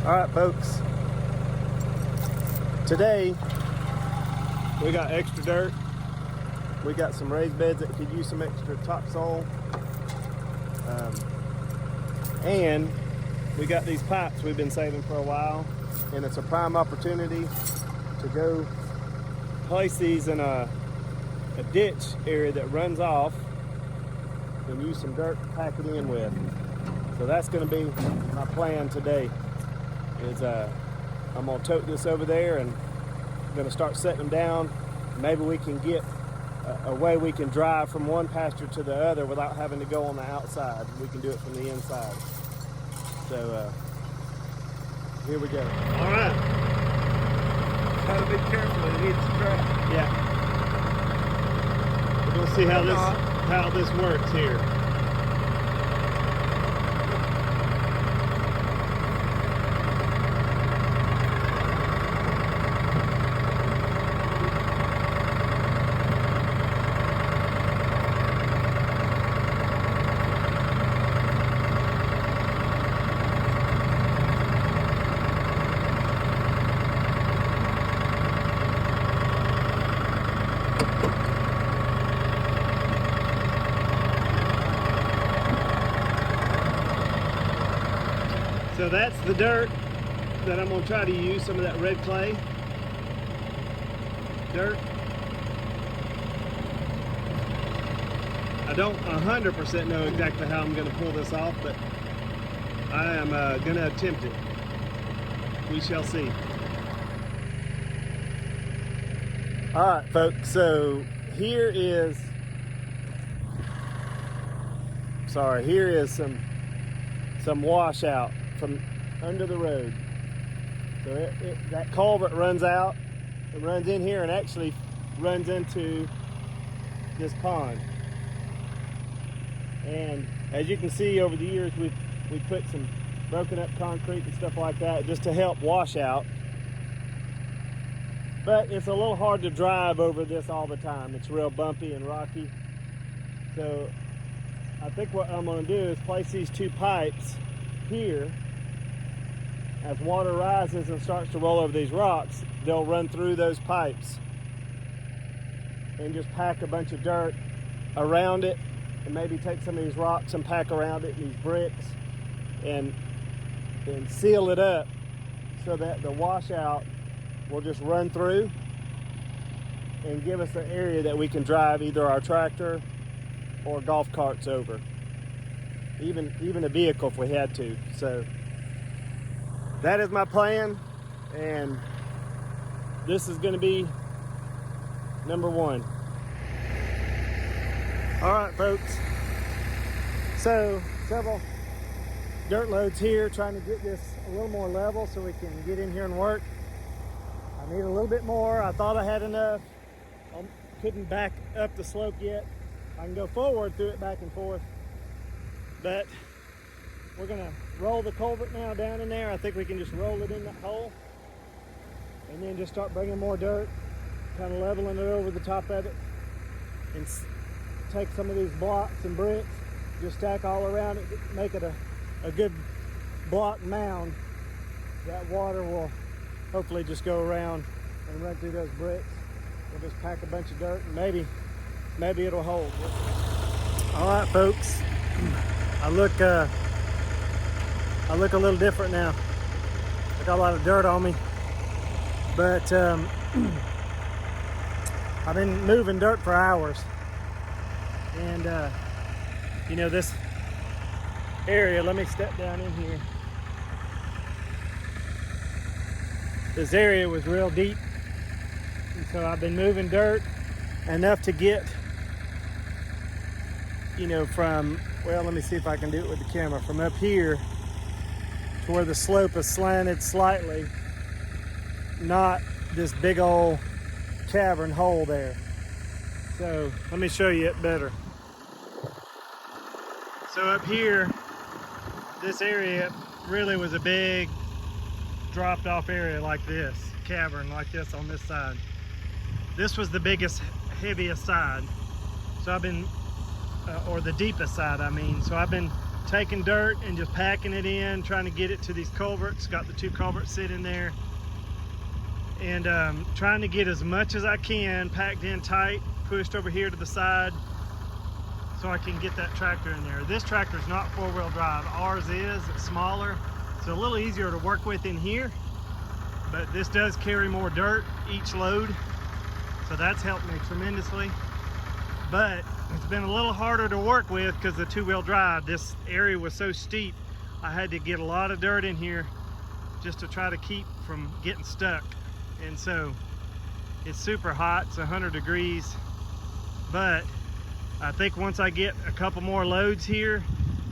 All right, folks. Today, we got extra dirt. We got some raised beds that could use some extra topsoil. And we got these pipes we've been saving for a while. And it's a prime opportunity to go place these in a ditch area that runs off and use some dirt to pack it in with. So that's going to be my plan today. Is I'm going to tote this over there and I'm going to start setting them down. Maybe we can get a way we can drive from one pasture to the other without having to go on the outside. We can do it from the inside. So here we go. All right. Gotta be careful, it hits the track. Yeah. We're going to see how this works here. So that's the dirt that I'm going to try to use, some of that red clay dirt. I don't 100% know exactly how I'm going to pull this off, but I am going to attempt it. We shall see. All right, folks, so here is some washout from under the road. So that culvert runs out, it runs in here and actually runs into this pond. And as you can see, over the years we put some broken up concrete and stuff like that just to help wash out. But it's a little hard to drive over this all the time. It's real bumpy and rocky. So I think what I'm going to do is place these two pipes here. As water rises and starts to roll over these rocks, they'll run through those pipes and just pack a bunch of dirt around it, and maybe take some of these rocks and pack around it, these bricks, and seal it up so that the washout will just run through and give us an area that we can drive either our tractor or golf carts over, even a vehicle if we had to. So that is my plan, and this is going to be number one. All right, folks. So several dirt loads here, trying to get this a little more level so we can get in here and work. I need a little bit more. I thought I had enough. I couldn't back up the slope yet. I can go forward through it back and forth, but we're gonna roll the culvert now down in there. I think we can just roll it in that hole and then just start bringing more dirt, kind of leveling it over the top of it, and take some of these blocks and bricks, just stack all around it, make it a good block mound. That water will hopefully just go around and run through those bricks. We'll just pack a bunch of dirt and maybe it'll hold. All right, folks, I look a little different now. I got a lot of dirt on me, but I've been moving dirt for hours, and you know, this area, let me step down in here. This area was real deep, and so I've been moving dirt enough to get, you know, from, well, let me see if I can do it with the camera, from up here to where the slope is slanted slightly, not this big old cavern hole there. So let me show you it better. So up here, this area really was a big dropped off area like this, cavern like this on this side. This was the biggest, heaviest side. So I've been, or the deepest side, I mean. So I've been taking dirt and just packing it in, trying to get it to these culverts. Got the 2 culverts sitting there, and trying to get as much as I can packed in tight, pushed over here to the side so I can get that tractor in there. This tractor is not 4-wheel drive. Ours is. It's smaller, so a little easier to work with in here, but this does carry more dirt each load, so that's helped me tremendously. But it's been a little harder to work with because the 2-wheel drive. This area was so steep, I had to get a lot of dirt in here just to try to keep from getting stuck. And so it's super hot, it's 100 degrees, but I think once I get a couple more loads here,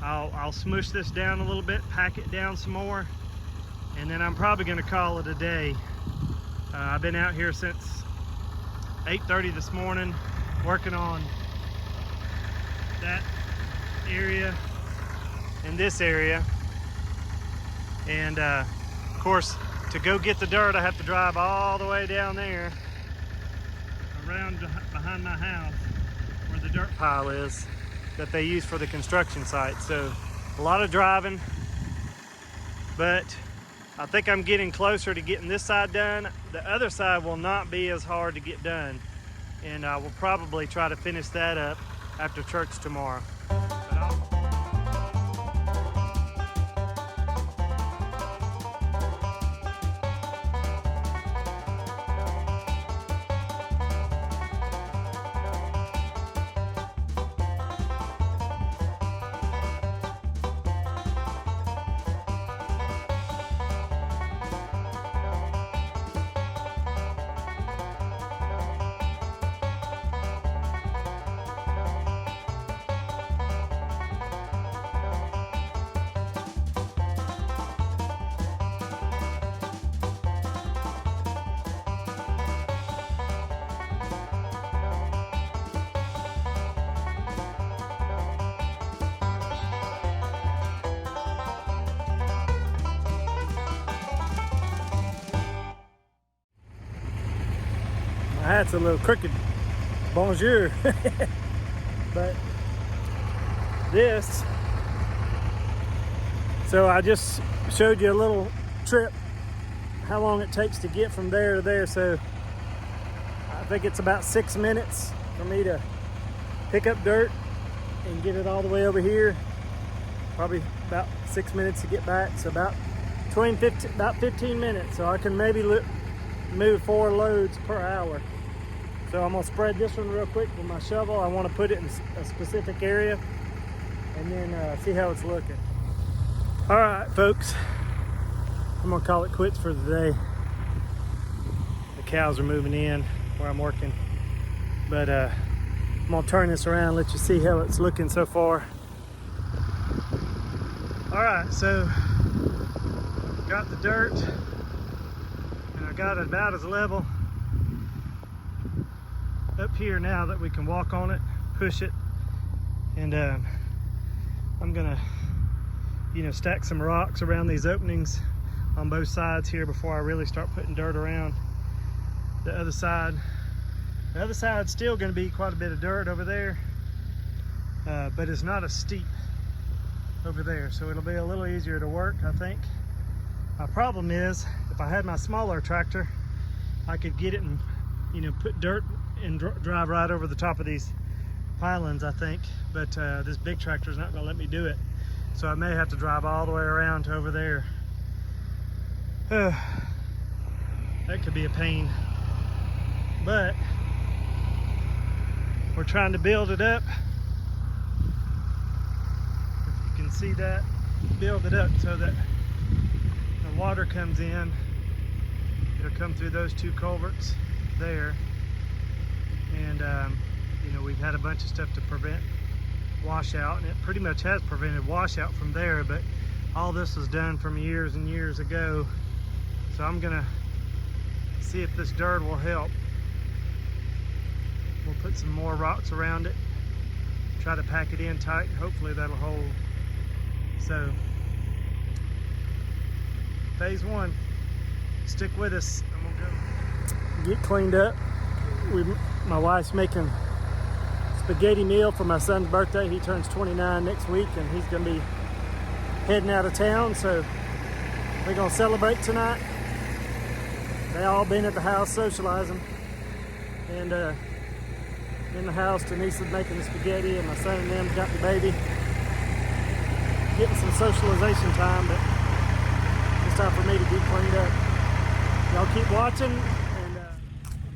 I'll smush this down a little bit, pack it down some more, and then I'm probably gonna call it a day. I've been out here since 8:30 this morning working on that area and this area, and of course to go get the dirt I have to drive all the way down there around behind my house where the dirt pile is that they use for the construction site. So a lot of driving, but I think I'm getting closer to getting this side done. The other side will not be as hard to get done, and I will probably try to finish that up after church tomorrow. My hat's a little crooked, bonjour. But this, so I just showed you a little trip, how long it takes to get from there to there. So I think it's about 6 minutes for me to pick up dirt and get it all the way over here. Probably about 6 minutes to get back. So about 15 minutes. So I can maybe move 4 loads per hour. So I'm gonna spread this one real quick with my shovel. I want to put it in a specific area and then see how it's looking. All right, folks, I'm gonna call it quits for the day. The cows are moving in where I'm working, but I'm gonna turn this around and let you see how it's looking so far. All right, so got the dirt and I got it about as level up here now that we can walk on it, push it, and I'm gonna, stack some rocks around these openings on both sides here before I really start putting dirt around the other side. The other side's still gonna be quite a bit of dirt over there, but it's not as steep over there, so it'll be a little easier to work, I think. My problem is, if I had my smaller tractor, I could get it and put dirt and drive right over the top of these pylons, I think, but this big tractor is not going to let me do it, so I may have to drive all the way around to over there. That could be a pain, but we're trying to build it up. If you can see that, build it up so that the water comes in. It'll come through those 2 culverts there, and we've had a bunch of stuff to prevent washout, and it pretty much has prevented washout from there, but all this was done from years and years ago. So I'm gonna see if this dirt will help. We'll put some more rocks around it, try to pack it in tight, hopefully that'll hold. So phase 1, stick with us. I'm gonna go get cleaned up. My wife's making spaghetti meal for my son's birthday. He turns 29 next week, and he's gonna be heading out of town, so we're gonna celebrate tonight. They all been at the house socializing, and in the house, Denise is making the spaghetti, and my son and them's got the baby. Getting some socialization time, but it's time for me to get cleaned up. Y'all keep watching. And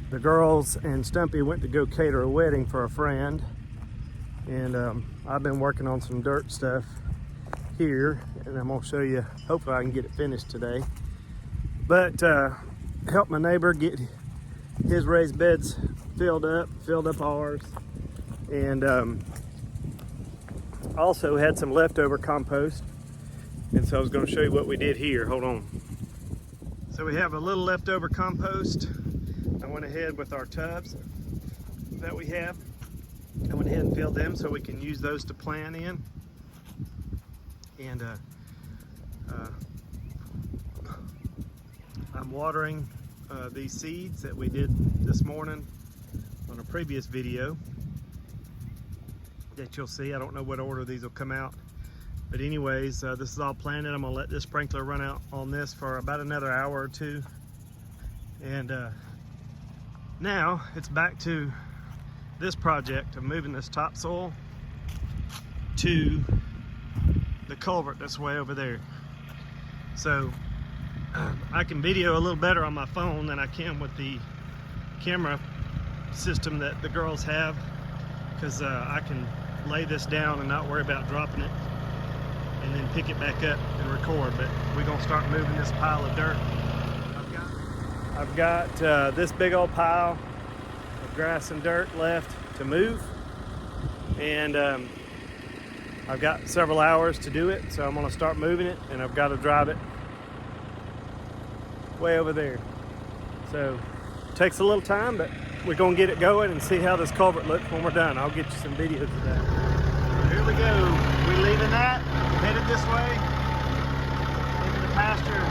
the girls and Stumpy went to go cater a wedding for a friend, and I've been working on some dirt stuff here, and I'm gonna show you. Hopefully, I can get it finished today. But help my neighbor get his raised beds filled up ours, and also had some leftover compost, and so I was going to show you what we did here. Hold on. So we have a little leftover compost. I went ahead with our tubs that we have. I went ahead and filled them so we can use those to plant in, and I'm watering these seeds that we did this morning on a previous video that you'll see. I don't know what order these will come out, but anyways, this is all planted. I'm gonna let this sprinkler run out on this for about another hour or two, and now it's back to this project of moving this topsoil to the culvert that's way over there. So I can video a little better on my phone than I can with the camera system that the girls have, because I can lay this down and not worry about dropping it and then pick it back up and record. But we're gonna start moving this pile of dirt. I've got this big old pile of grass and dirt left to move, and I've got several hours to do it, so I'm gonna start moving it, and I've got to drive it way over there. So it takes a little time, but we're gonna get it going and see how this culvert looks when we're done. I'll get you some videos of that. Here we go. We're leaving that, headed this way into the pasture.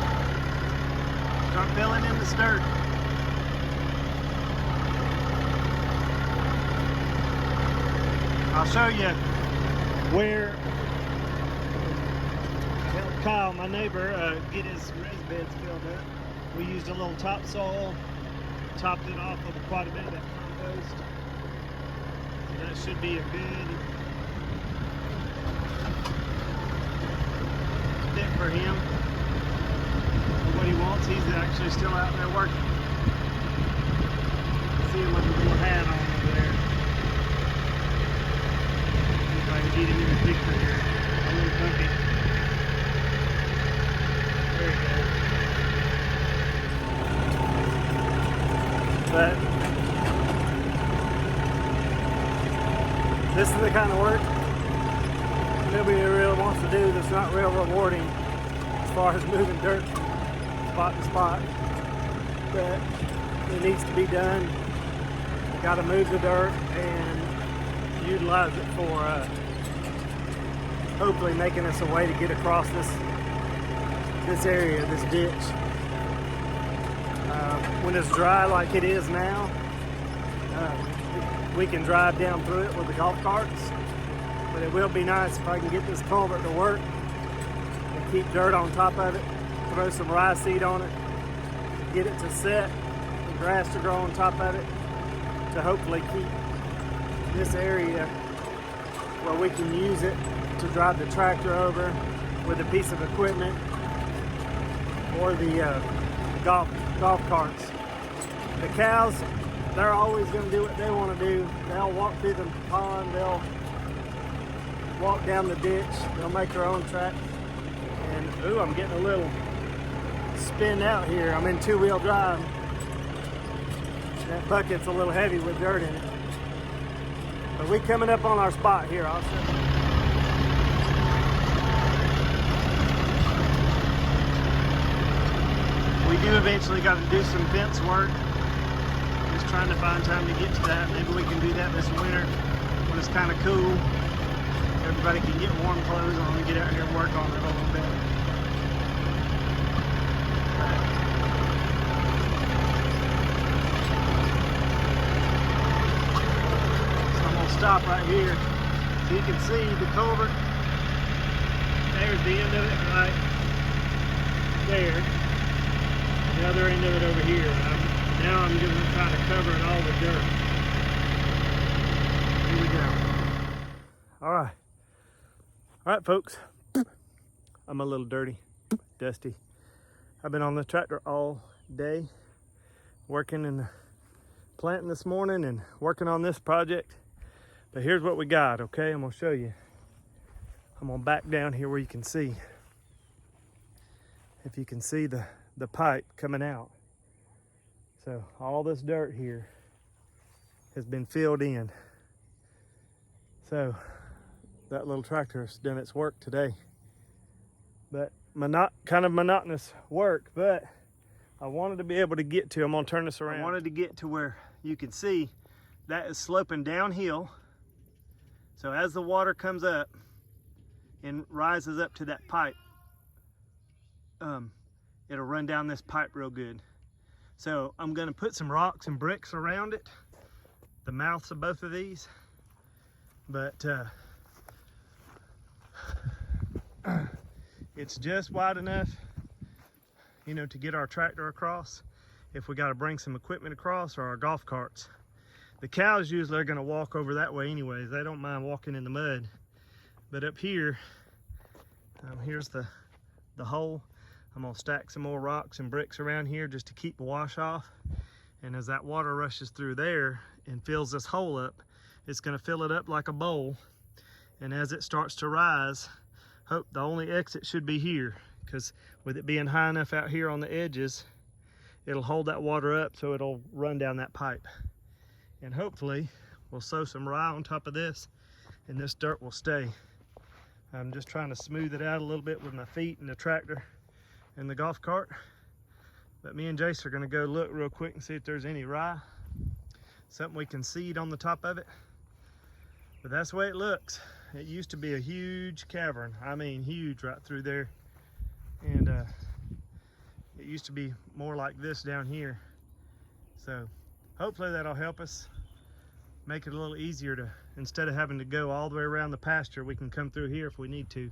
Start filling in this dirt. I'll show you where help Kyle, my neighbor, get his raised beds filled up. We used a little topsoil, topped it off with quite a bit of that compost. So that should be a good fit for him, for what he wants. He's actually still out there working. See him with a little hat on over there. See if I can get him in the picture here. A little bucket. There you go. But this is the kind of work nobody really wants to do that's not real rewarding as far as moving dirt from spot to spot. But it needs to be done. You got to move the dirt and utilize it for hopefully making us a way to get across this area, this ditch. When it's dry like it is now, we can drive down through it with the golf carts, but it will be nice if I can get this culvert to work and keep dirt on top of it, throw some rye seed on it, get it to set, and grass to grow on top of it, to hopefully keep this area where we can use it to drive the tractor over with a piece of equipment, or the golf carts. The cows, they're always going to do what they want to do. They'll walk through the pond, they'll walk down the ditch, they'll make their own track. And ooh, I'm getting a little spin out here. I'm in two-wheel drive. That bucket's a little heavy with dirt in it. But we coming up on our spot here. I'll show you. We do eventually got to do some fence work. Just trying to find time to get to that. Maybe we can do that this winter when it's kind of cool. Everybody can get warm clothes on and get out here and work on it a little bit. So I'm going to stop right here so you can see the culvert. There's there's the end of it right there. The other end of it over here. Now I'm going to try to cover it all with dirt. Here we go. All right, folks. I'm a little dirty, dusty. I've been on the tractor all day, working and planting this morning and working on this project. But here's what we got, okay? I'm gonna show you. I'm gonna back down here where you can see. If you can see the pipe coming out. So all this dirt here has been filled in. So that little tractor has done its work today. But kind of monotonous work, but I wanted to be able to get to, I'm gonna turn this around. I wanted to get to where you can see that is sloping downhill. So as the water comes up and rises up to that pipe, it'll run down this pipe real good. So I'm gonna put some rocks and bricks around it, the mouths of both of these, but it's just wide enough, you know, to get our tractor across if we got to bring some equipment across, or our golf carts. The cows usually are going to walk over that way anyways. They don't mind walking in the mud. But up here, here's the hole. I'm going to stack some more rocks and bricks around here just to keep the wash off. And as that water rushes through there and fills this hole up, it's going to fill it up like a bowl. And as it starts to rise, the only exit should be here, because with it being high enough out here on the edges, it'll hold that water up so it'll run down that pipe. And hopefully we'll sow some rye on top of this and this dirt will stay. I'm just trying to smooth it out a little bit with my feet and the tractor and the golf cart. But me and Jace are gonna go look real quick and see if there's any rye, something we can seed on the top of it. But that's the way it looks. It used to be a huge cavern. I mean, huge right through there. And it used to be more like this down here. So hopefully that'll help us make it a little easier to, instead of having to go all the way around the pasture, we can come through here if we need to.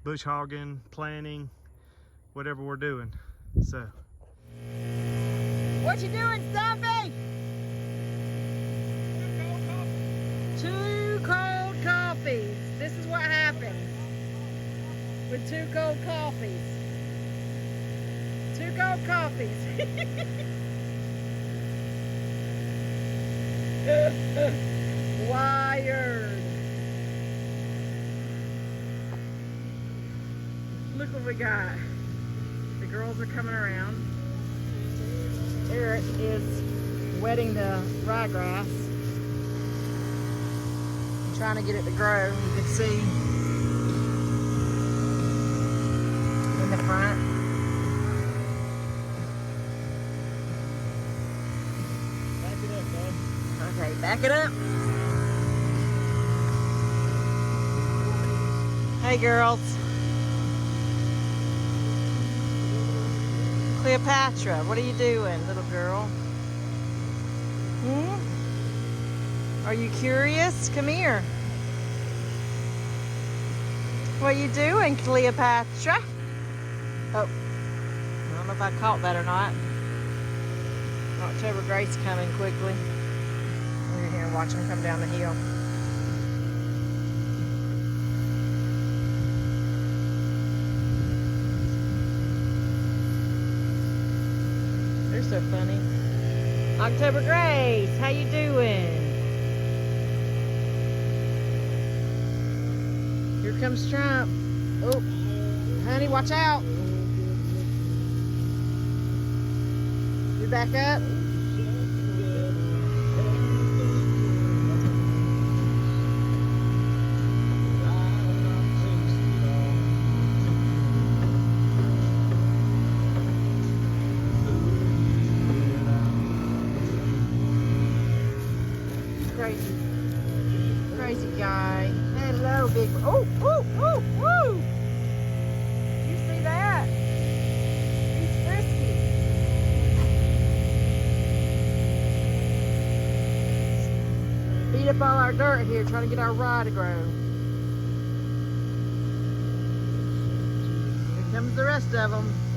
Bush hogging, planting, whatever we're doing. So. What you doing, Stumpy? Two cold coffees. This is what happens with two cold coffees. Two cold coffees. Wired. Look what we got. The girls are coming around. Eric is wetting the ryegrass, trying to get it to grow. You can see in the front. Back it up, bud. Okay, back it up. Hey, girls. Cleopatra, what are you doing, little girl? Are you curious? Come here. What are you doing, Cleopatra? Oh, I don't know if I caught that or not. October Grace coming quickly. We're here and watch them come down the hill. They're so funny. October Grace, how you doing? Here comes Trump. Oh, honey, watch out. You back up. Crazy guy. Hello, big. Oh, oh, oh, oh! You see that? He's frisky. Beat up all our dirt here, trying to get our rye to grow. comes the rest of them.